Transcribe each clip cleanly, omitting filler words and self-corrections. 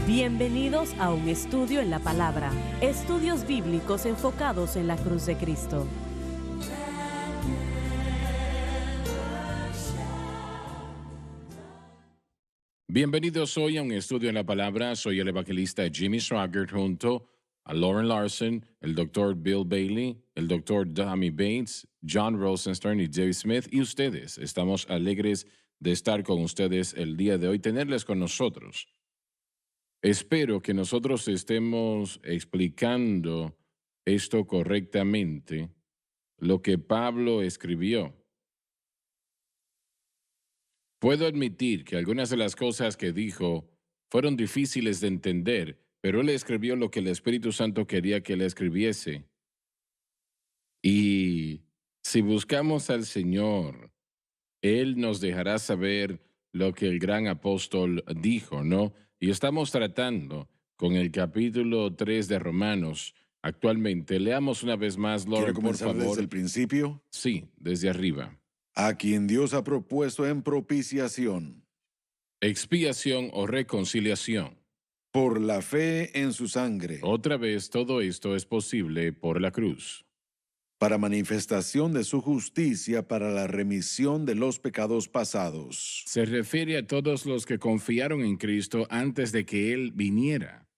Bienvenidos a un estudio en la palabra. Estudios bíblicos enfocados en la cruz de Cristo. Bienvenidos hoy a un estudio en la palabra. Soy el evangelista Jimmy Swaggart junto a Lauren Larson, el Dr. Bill Bailey, el Dr. Dami Bates, John Rosenstern y Dave Smith y ustedes. Estamos alegres de estar con ustedes el día de hoy, tenerles con nosotros. Espero que nosotros estemos explicando esto correctamente, lo que Pablo escribió. Puedo admitir que algunas de las cosas que dijo fueron difíciles de entender, pero él escribió lo que el Espíritu Santo quería que él escribiese. Y si buscamos al Señor, Él nos dejará saber lo que el gran apóstol dijo, ¿no? Y estamos tratando con el capítulo 3 de Romanos. Actualmente, leamos una vez más, ¿Quiere Lauren, por comenzar desde favor. el principio? Sí, desde arriba. A quien Dios ha propuesto en propiciación, Expiación o reconciliación. por la fe en su sangre, Otra vez, todo esto es posible por la cruz. para manifestación de su justicia, para la remisión de los pecados pasados, Se refiere a todos los que confiaron en Cristo antes de que Él viniera,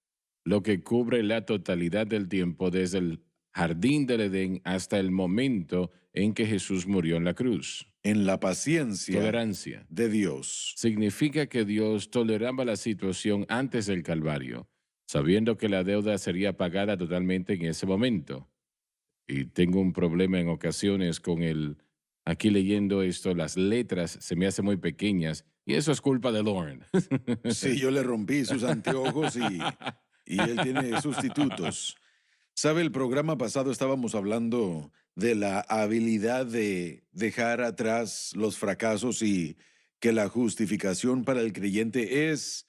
lo que cubre la totalidad del tiempo desde el jardín del Edén hasta el momento en que Jesús murió en la cruz. en la paciencia Tolerancia. de Dios. Significa que Dios toleraba la situación antes del Calvario, sabiendo que la deuda sería pagada totalmente en ese momento. Y tengo un problema en ocasiones con aquí leyendo esto, las letras se me hacen muy pequeñas y eso es culpa de Lauren. Sí, yo le rompí sus anteojos y él tiene sustitutos. ¿Sabe? El programa pasado estábamos hablando de la habilidad de dejar atrás los fracasos y que la justificación para el creyente es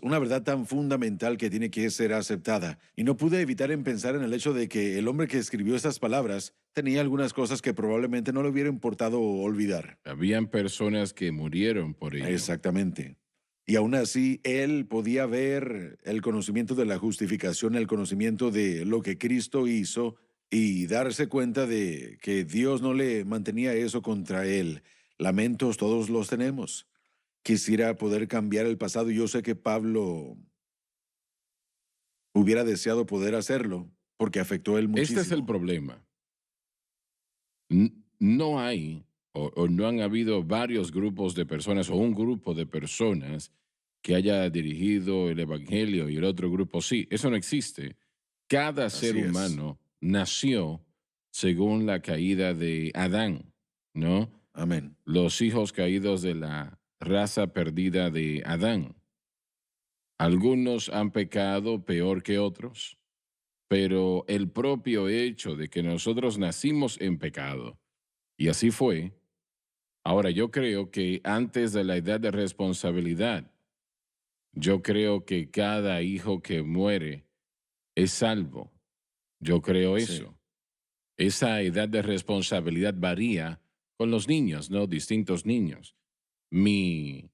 una verdad tan fundamental que tiene que ser aceptada. Y no pude evitar en pensar en el hecho de que el hombre que escribió estas palabras tenía algunas cosas que probablemente no le hubiera importado olvidar. Habían personas que murieron por ello. Exactamente. Y aún así, él podía ver el conocimiento de la justificación, el conocimiento de lo que Cristo hizo y darse cuenta de que Dios no le mantenía eso contra él. Lamentos todos los tenemos. Quisiera poder cambiar el pasado. Yo sé que Pablo hubiera deseado poder hacerlo porque afectó a él Este es el muchísimo. problema. No hay o no han habido varios grupos de personas o un grupo de personas que haya dirigido el Evangelio y el otro grupo sí. Eso no existe. Cada ser Así es. humano nació según la caída de Adán, ¿no? Amén. Los hijos caídos de la raza perdida de Adán. Algunos han pecado peor que otros, pero el propio hecho de que nosotros nacimos en pecado, y así fue. Ahora, yo creo que antes de la edad de responsabilidad, yo creo que cada hijo que muere es salvo. Yo creo Sí. eso. Esa edad de responsabilidad varía con los niños, ¿no? Distintos niños. Mi,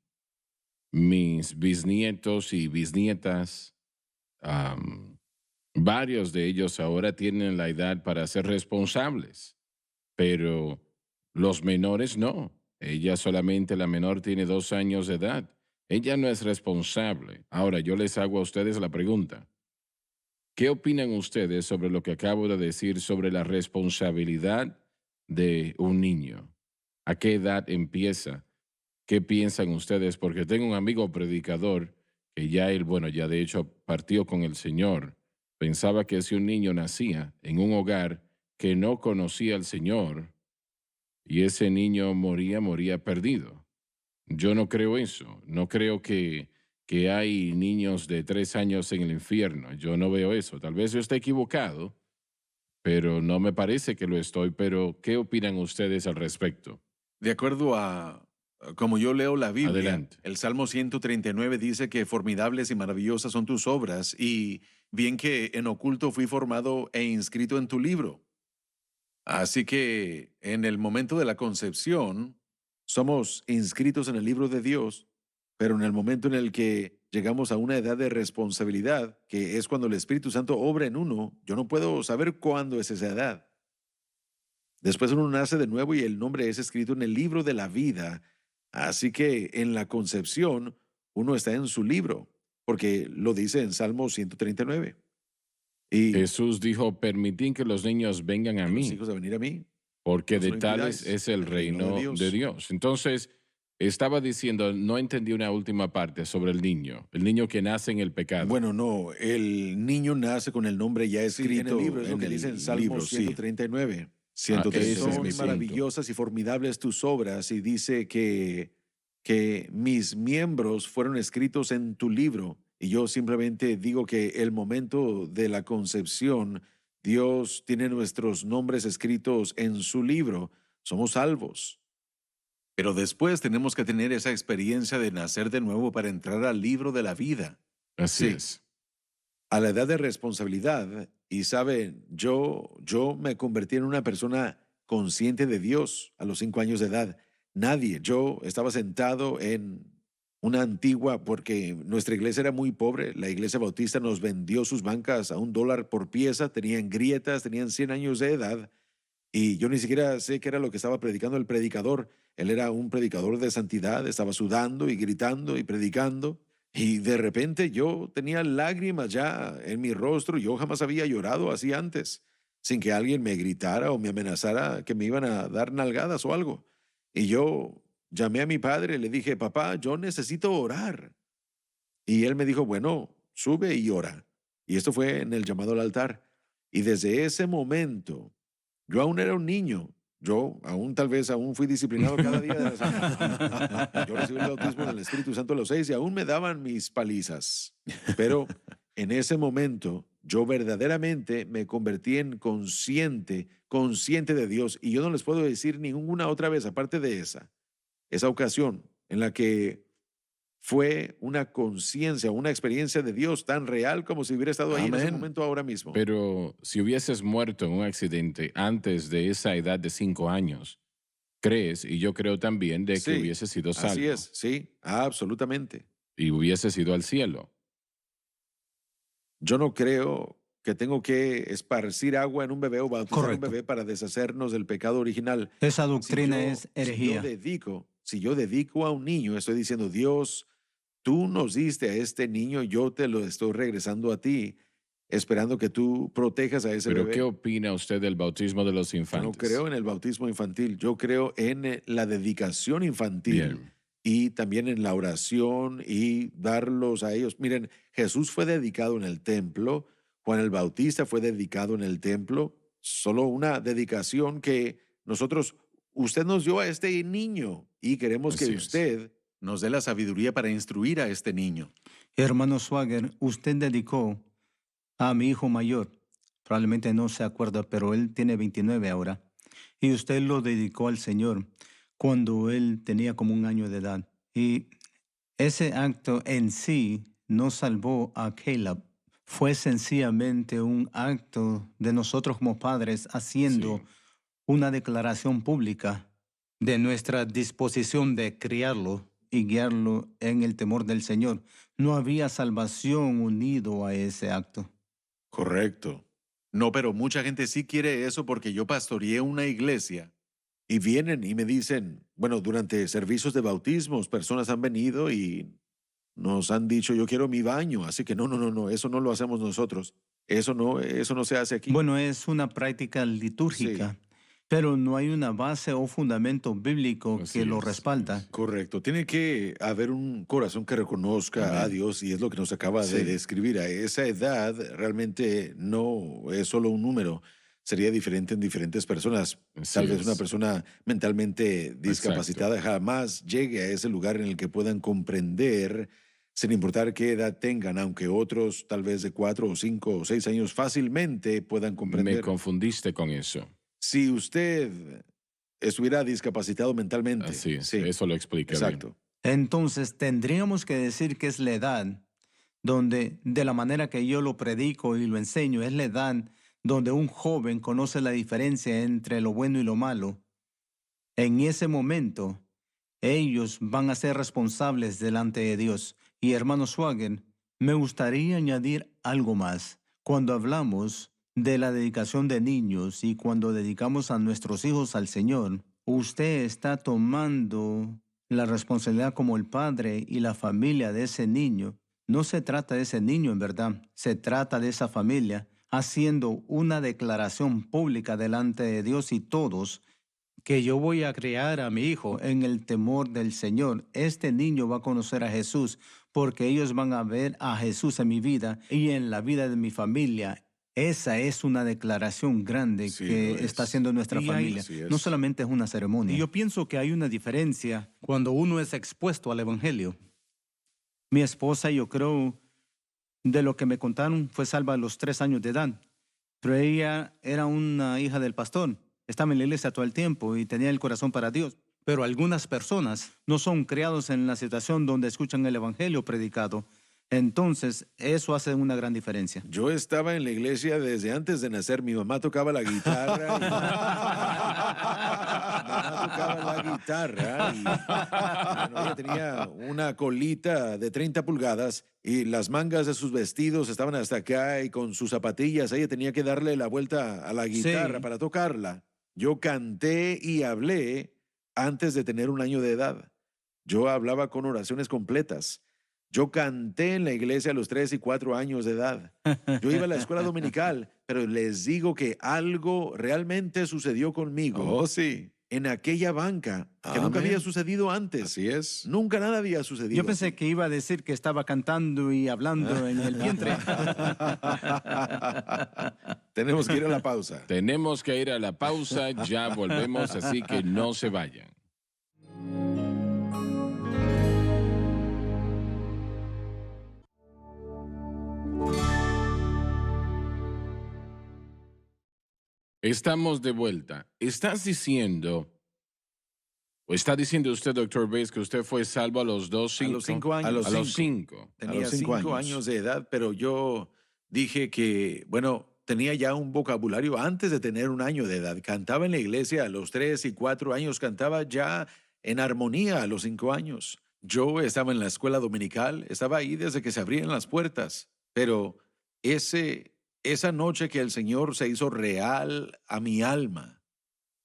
mis bisnietos y bisnietas, am, varios de ellos ahora tienen la edad para ser responsables, pero los menores no. Ella solamente, la menor, tiene 2 años de edad. Ella no es responsable. Ahora, yo les hago a ustedes la pregunta. ¿Qué opinan ustedes sobre lo que acabo de decir sobre la responsabilidad de un niño? ¿A qué edad empieza? ¿Qué piensan ustedes? Porque tengo un amigo predicador que ya él, bueno, ya de hecho partió con el Señor. Pensaba que si un niño nacía en un hogar que no conocía al Señor y ese niño moría perdido. Yo no creo eso. No creo que hay niños de 3 años en el infierno. Yo no veo eso. Tal vez yo esté equivocado, pero no me parece que lo estoy. Pero, ¿qué opinan ustedes al respecto? De acuerdo a como yo leo la Biblia, Adelante. el Salmo 139 dice que formidables y maravillosas son tus obras, y bien que en oculto fui formado e inscrito en tu libro. Así que en el momento de la concepción, somos inscritos en el libro de Dios Pero en el momento en el que llegamos a una edad de responsabilidad, que es cuando el Espíritu Santo obra en uno, yo no puedo saber cuándo es esa edad. Después uno nace de nuevo y el nombre es escrito en el libro de la vida. Así que en la concepción uno está en su libro, porque lo dice en Salmo 139. Y Jesús dijo, permitid que los niños vengan a los mí, hijos a venir a mí, porque no se de lo tales impidáis, es el reino de Dios. Entonces, estaba diciendo, no entendí una última parte sobre el niño que nace en el pecado. Bueno, no, el niño nace con el nombre ya escrito en el libro, es lo que dice en Salmo 139. ese es Son mi punto. maravillosas y formidables tus obras, y dice que mis miembros fueron escritos en tu libro. Y yo simplemente digo que el momento de la concepción, Dios tiene nuestros nombres escritos en su libro. Somos salvos. Pero después tenemos que tener esa experiencia de nacer de nuevo para entrar al libro de la vida. Así Sí. es. A la edad de responsabilidad, y saben, yo me convertí en una persona consciente de Dios a los 5 años de edad. Nadie, yo estaba sentado en una antigua, porque nuestra iglesia era muy pobre, la iglesia bautista nos vendió sus bancas a $1 por pieza, tenían grietas, tenían 100 años de edad, y yo ni siquiera sé qué era lo que estaba predicando el predicador. Él era un predicador de santidad, estaba sudando y gritando y predicando. Y de repente yo tenía lágrimas ya en mi rostro. Yo jamás había llorado así antes, sin que alguien me gritara o me amenazara que me iban a dar nalgadas o algo. Y yo llamé a mi padre y le dije, papá, yo necesito orar. Y él me dijo, bueno, sube y ora. Y esto fue en el llamado al altar. Y desde ese momento, yo aún era un niño. Yo aún tal vez aún fui disciplinado cada día de la semana. Yo recibí el bautismo del Espíritu Santo a los 6 y aún me daban mis palizas. Pero en ese momento yo verdaderamente me convertí en consciente de Dios. Y yo no les puedo decir ninguna otra vez, aparte de esa ocasión en la que fue una conciencia, una experiencia de Dios tan real como si hubiera estado ahí en ese Amén. momento ahora mismo. Pero si hubieses muerto en un accidente antes de esa edad de 5 años, crees, y yo creo también, de que Sí, hubiese sido salvo así es, sí, absolutamente. y hubiese ido al cielo. Yo no creo que tengo que esparcir agua en un bebé o bautizar a un Correcto. bebé para deshacernos del pecado original. Esa doctrina es Si herejía. yo dedico a un niño, estoy diciendo, Dios, tú nos diste a este niño, yo te lo estoy regresando a ti, esperando que tú protejas a ese Pero bebé. ¿qué opina usted del bautismo de los Yo no infantes? creo en el bautismo infantil, yo creo en la dedicación infantil. Bien. Y también en la oración y darlos a ellos. Miren, Jesús fue dedicado en el templo, Juan el Bautista fue dedicado en el templo, solo una dedicación que usted nos dio a este niño y queremos que Así es. usted nos dé la sabiduría para instruir a este niño. Hermano Swagger, usted dedicó a mi hijo mayor. Probablemente no se acuerda, pero él tiene 29 ahora. Y usted lo dedicó al Señor cuando él tenía como 1 año de edad. Y ese acto en sí no salvó a Caleb. Fue sencillamente un acto de nosotros como padres haciendo Sí. una declaración pública de nuestra disposición de criarlo y guiarlo en el temor del Señor. No había salvación unido a ese acto. Correcto. No, pero mucha gente sí quiere eso porque yo pastoreé una iglesia y vienen y me dicen, bueno, durante servicios de bautismos, personas han venido y nos han dicho, yo quiero mi baño, así que no, eso no lo hacemos nosotros. Eso no se hace aquí. Bueno, es una práctica litúrgica, pero no hay una base o fundamento bíblico Así que lo es, respalda. así es. Correcto. Tiene que haber un corazón que reconozca a Amén. Dios y es lo que nos acaba de Sí. describir. A esa edad realmente no es solo un número. Sería diferente en diferentes personas. Así Tal vez es. una persona mentalmente discapacitada jamás llegue a ese lugar en el que puedan comprender, sin importar qué edad tengan, aunque otros tal vez de 4 o 5 o 6 años fácilmente puedan Me comprender. confundiste con eso. Si usted estuviera discapacitado mentalmente. Así es, sí, eso lo explica bien. exacto. Entonces tendríamos que decir que es la edad donde, de la manera que yo lo predico y lo enseño, es la edad donde un joven conoce la diferencia entre lo bueno y lo malo. En ese momento ellos van a ser responsables delante de Dios. Y hermano Schwager, me gustaría añadir algo más. Cuando hablamos de la dedicación de niños y cuando dedicamos a nuestros hijos al Señor, usted está tomando la responsabilidad como el padre y la familia de ese niño. No se trata de ese niño en verdad, se trata de esa familia haciendo una declaración pública delante de Dios y todos que yo voy a criar a mi hijo en el temor del Señor. Este niño va a conocer a Jesús porque ellos van a ver a Jesús en mi vida y en la vida de mi familia. Esa es una declaración grande Sí, que lo es. está haciendo nuestra familia. Así es. No solamente es una ceremonia. Y yo pienso que hay una diferencia cuando uno es expuesto al Evangelio. Mi esposa, yo creo, de lo que me contaron, fue salva a los 3 años de edad. Pero ella era una hija del pastor. Estaba en la iglesia todo el tiempo y tenía el corazón para Dios. Pero algunas personas, No son criados en la situación donde escuchan el evangelio predicado. Entonces, eso hace una gran diferencia. Yo estaba en la iglesia desde antes de nacer. Mi mamá tocaba la guitarra. Mi mamá tocaba la guitarra y bueno, ella tenía una colita de 30 pulgadas y las mangas de sus vestidos estaban hasta acá y con sus zapatillas ella tenía que darle la vuelta a la guitarra Sí. para tocarla. Yo canté y hablé antes de tener 1 año de edad. Yo hablaba con oraciones completas. Yo canté en la iglesia a los 3 y 4 años de edad. Yo iba a la escuela dominical, pero les digo que algo realmente sucedió conmigo Oh, sí. en aquella banca que nunca Amén. había sucedido antes. Así es. Nunca nada había sucedido. Yo pensé que iba a decir que estaba cantando y hablando en el vientre. Tenemos que ir a la pausa. Tenemos que ir a la pausa, ya volvemos, así que no se vayan. Estamos de vuelta. ¿Estás diciendo, o está diciendo usted, doctor Bates, que usted fue salvo a los 2, A los 5 años. A los cinco. 5. Tenía los 5 años de edad, pero yo dije que, bueno, tenía ya un vocabulario antes de tener 1 año de edad. Cantaba en la iglesia a los 3 y 4 años, cantaba ya en armonía a los 5 años. Yo estaba en la escuela dominical, estaba ahí desde que se abrían las puertas, pero esa noche que el Señor se hizo real a mi alma,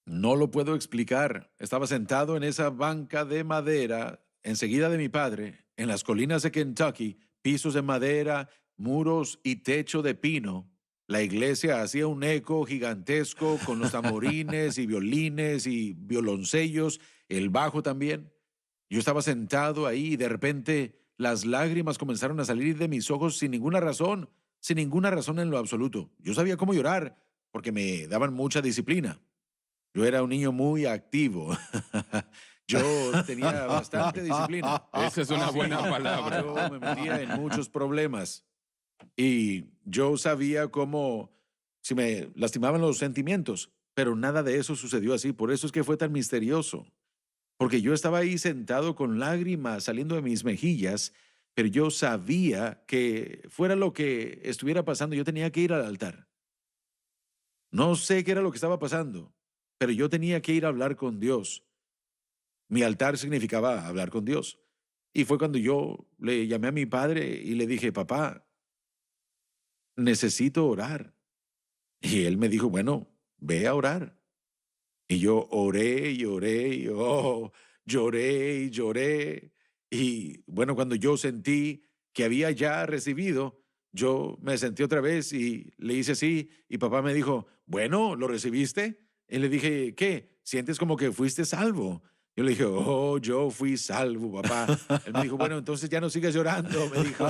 no lo puedo explicar. Estaba sentado en esa banca de madera, enseguida de mi padre, en las colinas de Kentucky, pisos de madera, muros y techo de pino. La iglesia hacía un eco gigantesco con los tamborines y violines y violoncellos, el bajo también. Yo estaba sentado ahí y de repente las lágrimas comenzaron a salir de mis ojos sin ninguna razón en lo absoluto. Yo sabía cómo llorar porque me daban mucha disciplina. Yo era un niño muy activo. Yo tenía bastante disciplina. Esa es una buena palabra. Yo me metía en muchos problemas y yo sabía cómo si me lastimaban los sentimientos, pero nada de eso sucedió así. Por eso es que fue tan misterioso. Porque yo estaba ahí sentado con lágrimas saliendo de mis mejillas, pero yo sabía que fuera lo que estuviera pasando, yo tenía que ir al altar. No sé qué era lo que estaba pasando, pero yo tenía que ir a hablar con Dios. Mi altar significaba hablar con Dios. Y fue cuando yo le llamé a mi padre y le dije, papá, necesito orar. Y él me dijo, bueno, ve a orar. Y yo oré y oré y lloré y lloré. Y bueno, cuando yo sentí que había ya recibido, yo me sentí otra vez y le hice así. Y papá me dijo, bueno, ¿lo recibiste? Y le dije, ¿qué? ¿Sientes como que fuiste salvo? Yo le dije, oh, yo fui salvo, papá. Él me dijo, bueno, entonces ya no sigas llorando. Me dijo,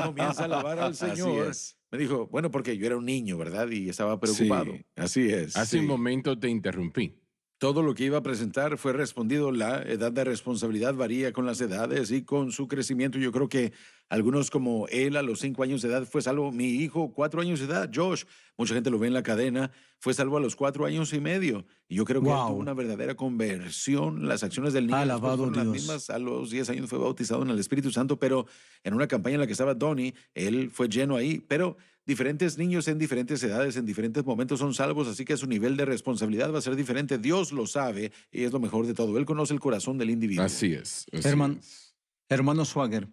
comienza a alabar al Señor. es. Me dijo, bueno, porque yo era un niño, ¿verdad? Y estaba preocupado. Sí, así es. Hace un sí. momento te interrumpí. Todo lo que iba a presentar fue respondido. La edad de responsabilidad varía con las edades y con su crecimiento. Yo creo que algunos como él a los 5 años de edad fue salvo. Mi hijo, 4 años de edad, Josh, mucha gente lo ve en la cadena, fue salvo a los 4 años y medio. Y yo creo que él Wow. tuvo una verdadera conversión. Las acciones del niño después Alabado fueron las Dios. mismas. A los 10 años fue bautizado en el Espíritu Santo, pero en una campaña en la que estaba Donnie, él fue lleno ahí. Pero diferentes niños en diferentes edades, en diferentes momentos son salvos, así que su nivel de responsabilidad va a ser diferente. Dios lo sabe y es lo mejor de todo. Él conoce el corazón del individuo. Así es. Así Hermano, es. hermano Swagger,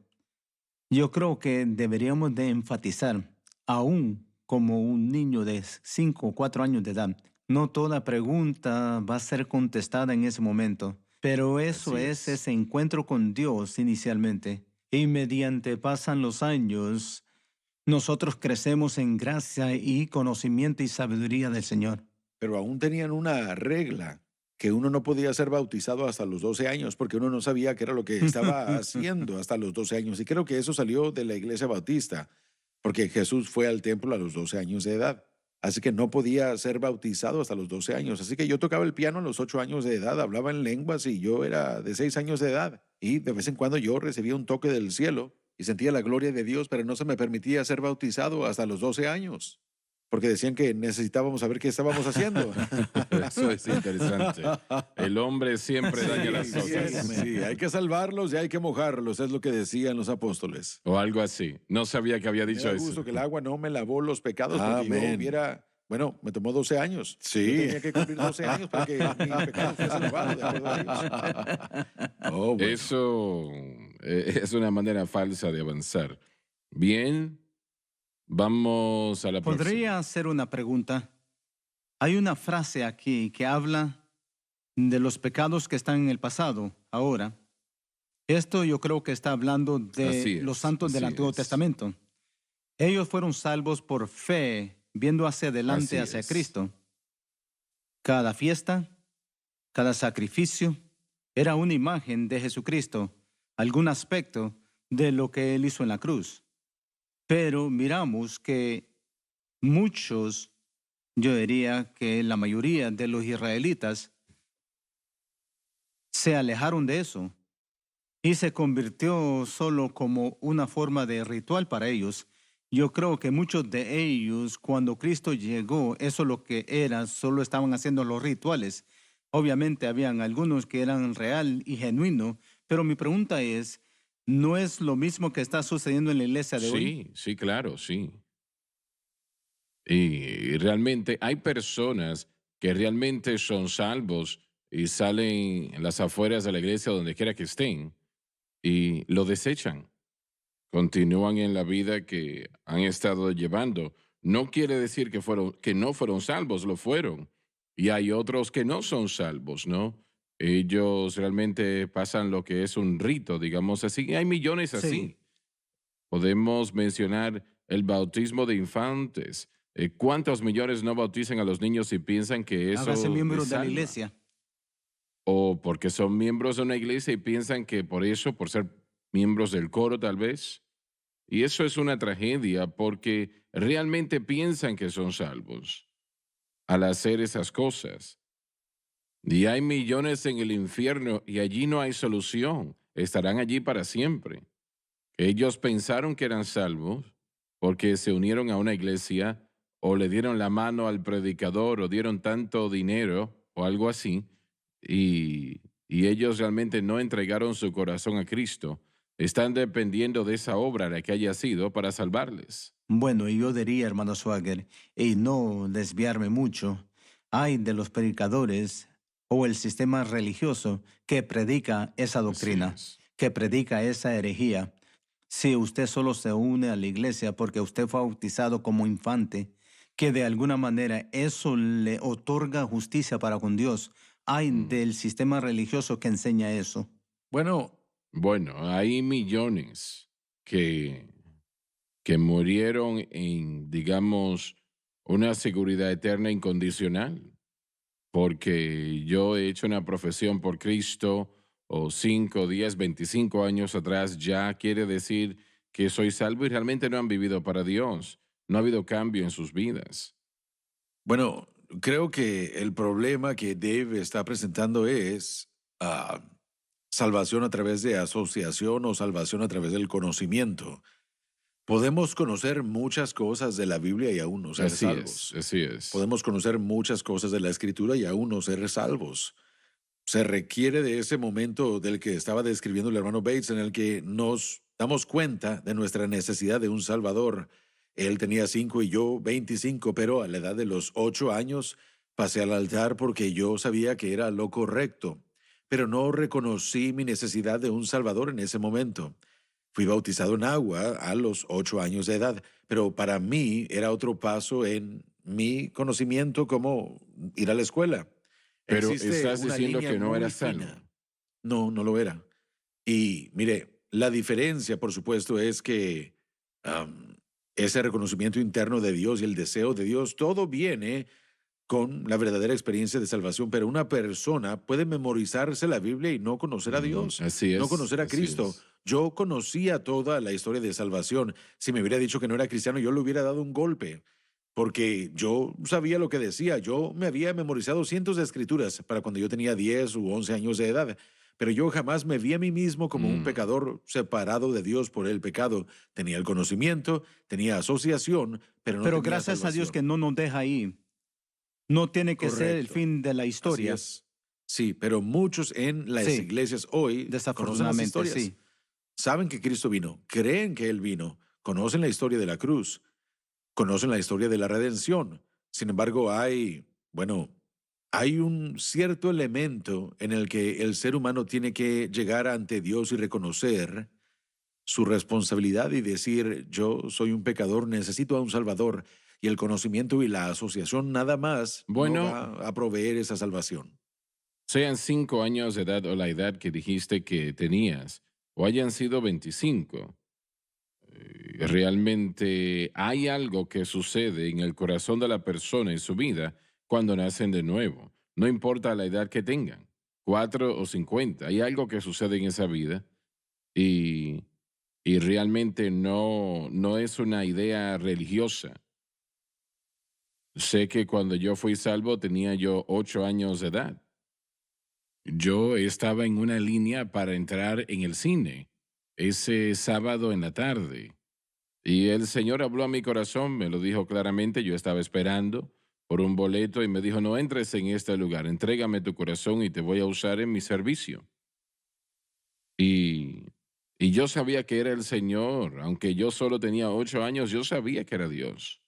yo creo que deberíamos de enfatizar, aún como un niño de 5 o 4 años de edad, no toda pregunta va a ser contestada en ese momento, pero eso Así es es. ese encuentro con Dios inicialmente. Y mediante pasan los años, nosotros crecemos en gracia y conocimiento y sabiduría del Señor. Pero aún tenían una regla, que uno no podía ser bautizado hasta los 12 años, porque uno no sabía qué era lo que estaba haciendo hasta los 12 años. Y creo que eso salió de la iglesia bautista, porque Jesús fue al templo a los 12 años de edad. Así que no podía ser bautizado hasta los 12 años. Así que yo tocaba el piano a los 8 años de edad, hablaba en lenguas y yo era de 6 años de edad. Y de vez en cuando yo recibía un toque del cielo y sentía la gloria de Dios, pero no se me permitía ser bautizado hasta los 12 años, porque decían que necesitábamos saber qué estábamos haciendo. Eso es interesante. El hombre siempre daña las cosas. Sí, hay que salvarlos y hay que mojarlos, es lo que decían los apóstoles. O algo así. No sabía que había Me dicho da eso. gusto que el agua no me lavó los pecados, porque yo Amén. hubiera... Bueno, me tomó 12 años. Sí. Yo tenía que cumplir 12 años para que mi pecado fuese lavado, de acuerdo a Dios. Oh, bueno. Eso es una manera falsa de avanzar. Bien, vamos a la próxima. ¿Podría hacer una pregunta? Hay una frase aquí que habla de los pecados que están en el pasado, ahora. Esto yo creo que está hablando Así de es, los santos del así Antiguo es. Testamento. Ellos fueron salvos por fe, viendo hacia adelante, Así hacia es. Cristo. Cada fiesta, cada sacrificio, era una imagen de Jesucristo, algún aspecto de lo que Él hizo en la cruz. Pero miramos que muchos, yo diría que la mayoría de los israelitas, se alejaron de eso y se convirtió solo como una forma de ritual para ellos. Yo creo que muchos de ellos, cuando Cristo llegó, eso lo que era, solo estaban haciendo los rituales. Obviamente habían algunos que eran real y genuino, pero mi pregunta es, ¿no es lo mismo que está sucediendo en la iglesia de hoy? Sí, sí, claro, sí. Y realmente hay personas que realmente son salvos y salen en las afueras de la iglesia, donde quiera que estén, y lo desechan. Continúan en la vida que han estado llevando. No quiere decir que no fueron salvos, lo fueron. Y hay otros que no son salvos, ¿no? Ellos realmente pasan lo que es un rito, digamos así. Y hay millones así. Sí. Podemos mencionar el bautismo de infantes. ¿Cuántos millones no bautizan a los niños y piensan que eso Hágase miembros les de la salva? iglesia. O porque son miembros de una iglesia y piensan que por eso, por ser miembros del coro tal vez. Y eso es una tragedia porque realmente piensan que son salvos al hacer esas cosas. Y hay millones en el infierno y allí no hay solución. Estarán allí para siempre. Ellos pensaron que eran salvos porque se unieron a una iglesia o le dieron la mano al predicador o dieron tanto dinero o algo así. Y ellos realmente no entregaron su corazón a Cristo. Están dependiendo de esa obra, la que haya sido, para salvarles. Bueno, y yo diría, hermano Swagger, y no desviarme mucho, hay de los predicadores o el sistema religioso que predica esa Así doctrina, es. que predica esa herejía. Si usted solo se une a la iglesia porque usted fue bautizado como infante, que de alguna manera eso le otorga justicia para con Dios, hay del sistema religioso que enseña eso. Bueno, Bueno, hay millones que murieron en, digamos, una seguridad eterna incondicional. Porque yo he hecho una profesión por Cristo, o 5, 10, 25 años atrás, ya quiere decir que soy salvo y realmente no han vivido para Dios. No ha habido cambio en sus vidas. bueno, creo que el problema que Dave está presentando es salvación a través de asociación o salvación a través del conocimiento. Podemos conocer muchas cosas de la Biblia y aún no ser Así salvos. es, así es. Podemos conocer muchas cosas de la Escritura y aún no ser salvos. Se requiere de ese momento del que estaba describiendo el hermano Bates, en el que nos damos cuenta de nuestra necesidad de un Salvador. Él tenía 5 y yo 25, pero a la edad de los 8 años pasé al altar porque yo sabía que era lo correcto, pero no reconocí mi necesidad de un Salvador en ese momento. Fui bautizado en agua a los 8 años de edad, pero para mí era otro paso en mi conocimiento como ir a la escuela. Pero Existe estás una diciendo línea que no muy eras salvo. fina. No, no lo era. Y mire, la diferencia, por supuesto, es que am, ese reconocimiento interno de Dios y el deseo de Dios, todo viene con la verdadera experiencia de salvación, pero una persona puede memorizarse la Biblia y no conocer a Dios, Así no es, conocer a así Cristo. es. Yo conocía toda la historia de salvación. Si me hubiera dicho que no era cristiano, yo le hubiera dado un golpe, porque yo sabía lo que decía. Yo me había memorizado cientos de escrituras para cuando yo tenía 10 u 11 años de edad, pero yo jamás me vi a mí mismo como un Mm. pecador separado de Dios por el pecado. Tenía el conocimiento, tenía asociación, pero no Pero tenía gracias a Dios salvación. que no nos deja ahí. No tiene que ser el Correcto. fin de la Así historia. es. Sí, pero muchos en las Sí, iglesias hoy conocen las desafortunadamente, historias, sí. saben que Cristo vino, creen que Él vino, conocen la historia de la cruz, conocen la historia de la redención. Sin embargo, hay un cierto elemento en el que el ser humano tiene que llegar ante Dios y reconocer su responsabilidad y decir, yo soy un pecador, necesito a un Salvador, y el conocimiento y la asociación nada más no Bueno, va a proveer esa salvación. sean 5 años de edad o la edad que dijiste que tenías, o hayan sido 25, realmente hay algo que sucede en el corazón de la persona en su vida cuando nacen de nuevo. No importa la edad que tengan, 4 o 50, hay algo que sucede en esa vida y, y realmente no es una idea religiosa. Sé que cuando yo fui salvo tenía yo 8 años de edad. Yo estaba en una línea para entrar en el cine ese sábado en la tarde. Y el Señor habló a mi corazón, me lo dijo claramente, yo estaba esperando por un boleto y me dijo, no entres en este lugar, entrégame tu corazón y te voy a usar en mi servicio. Y, y yo sabía que era el Señor, aunque yo solo tenía 8 años, yo sabía que era Dios.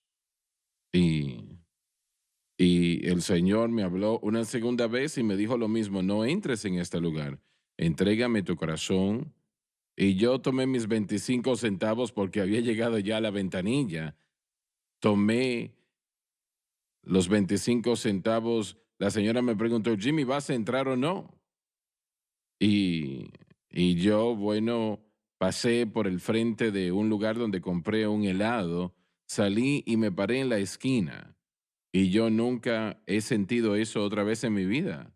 Y, y el Señor me habló una segunda vez y me dijo lo mismo, no entres en este lugar, entrégame tu corazón. Y yo tomé mis 25 centavos porque había llegado ya a la ventanilla. Tomé los 25 centavos. La señora me preguntó, Jimmy, ¿vas a entrar o no? Y, y yo, bueno, pasé por el frente de un lugar donde compré un helado, salí y me paré en la esquina. Y yo nunca he sentido eso otra vez en mi vida.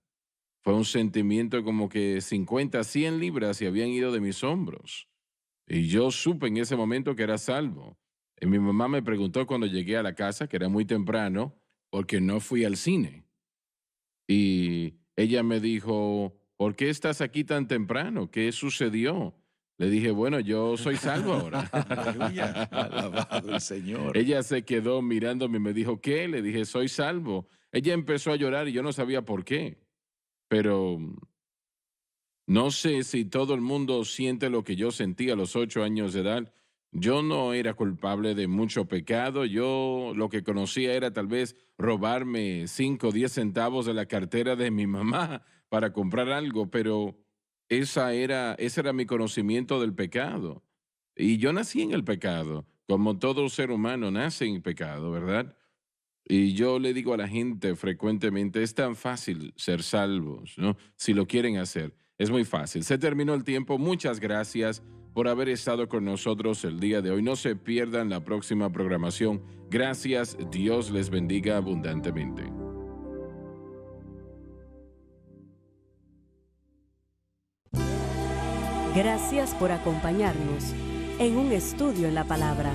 Fue un sentimiento como que 50, 100 libras se habían ido de mis hombros. Y yo supe en ese momento que era salvo. Y mi mamá me preguntó cuando llegué a la casa, que era muy temprano, porque no fui al cine. Y ella me dijo, ¿por qué estás aquí tan temprano? ¿Qué sucedió? Le dije, bueno, yo soy salvo ahora. Aleluya, alabado el Señor. Ella se quedó mirándome y me dijo, ¿qué? Le dije, soy salvo. Ella empezó a llorar y yo no sabía por qué. Pero no sé si todo el mundo siente lo que yo sentí a los 8 años de edad. Yo no era culpable de mucho pecado. Yo lo que conocía era tal vez robarme 5 o 10 centavos de la cartera de mi mamá para comprar algo, pero ese era mi conocimiento del pecado. Y yo nací en el pecado, como todo ser humano nace en pecado, ¿verdad? Y yo le digo a la gente frecuentemente, es tan fácil ser salvos, ¿no? Si lo quieren hacer, es muy fácil. Se terminó el tiempo. Muchas gracias por haber estado con nosotros el día de hoy. No se pierdan la próxima programación. Gracias. Dios les bendiga abundantemente. Gracias por acompañarnos en un estudio en la palabra.